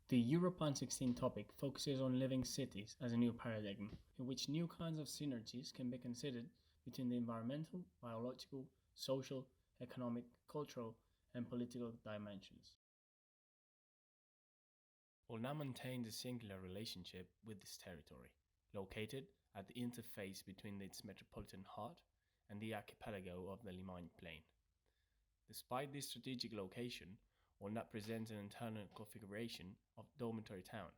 The Europan 16 topic focuses on living cities as a new paradigm, in which new kinds of synergies can be considered between the environmental, biological, social, economic, cultural, and political dimensions. Aulnat maintains a singular relationship with this territory, located at the interface between its metropolitan heart and the archipelago of the Limagne Plain. Despite this strategic location, Aulnat presents an internal configuration of dormitory town,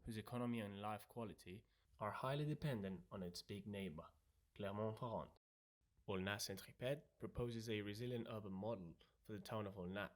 whose economy and life quality are highly dependent on its big neighbor, Clermont-Ferrand. Aulnat Centripète proposes a resilient urban model for the town of Aulnat,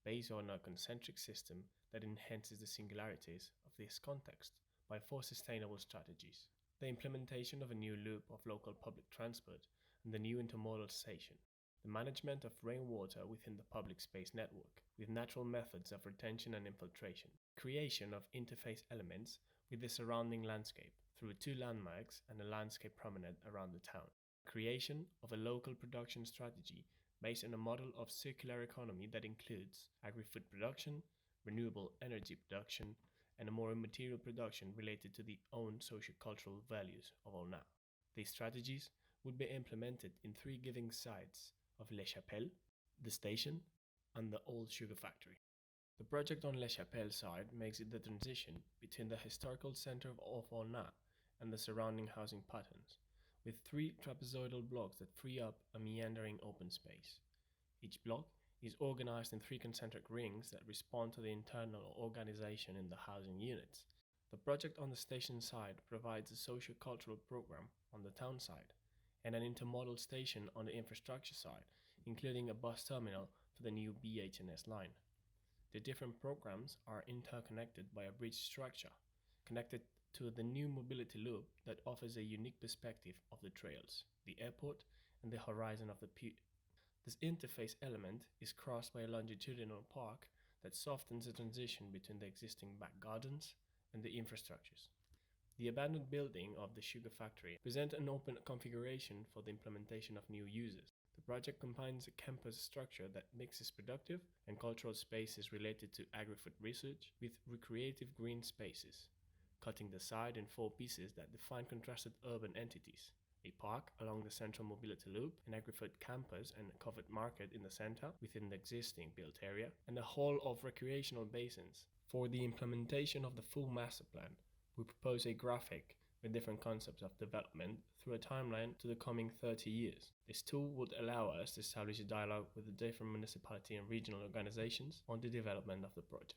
based on a concentric system that enhances the singularities of this context by four sustainable strategies: the implementation of a new loop of local public transport and the new intermodal station, the management of rainwater within the public space network, with natural methods of retention and infiltration, creation of interface elements with the surrounding landscape through two landmarks and a landscape promenade around the town, creation of a local production strategy based on a model of circular economy that includes agri-food production, renewable energy production, and a more immaterial production related to the own socio-cultural values of Aulnat. These strategies would be implemented in three given sites of Les Chapelles, the station, and the old sugar factory. The project on Les Chapelles side makes it the transition between the historical center of Aulnat and the surrounding housing patterns, with three trapezoidal blocks that free up a meandering open space. Each block is organized in three concentric rings that respond to the internal organization in the housing units. The project on the station side provides a socio-cultural program on the town side, and an intermodal station on the infrastructure side, including a bus terminal for the new BHNS line. The different programs are interconnected by a bridge structure, connected to the new mobility loop that offers a unique perspective of the trails, the airport, and the horizon of the This interface element is crossed by a longitudinal park that softens the transition between the existing back gardens and the infrastructures. The abandoned building of the sugar factory presents an open configuration for the implementation of new uses. The project combines a campus structure that mixes productive and cultural spaces related to agri-food research with recreative green spaces, cutting the site in four pieces that define contrasted urban entities: a park along the central mobility loop, an agri-food campus and a covered market in the center within the existing built area, and a hall of recreational basins. For the implementation of the full master plan, we propose a graphic with different concepts of development through a timeline to the coming 30 years. This tool would allow us to establish a dialogue with the different municipality and regional organizations on the development of the project.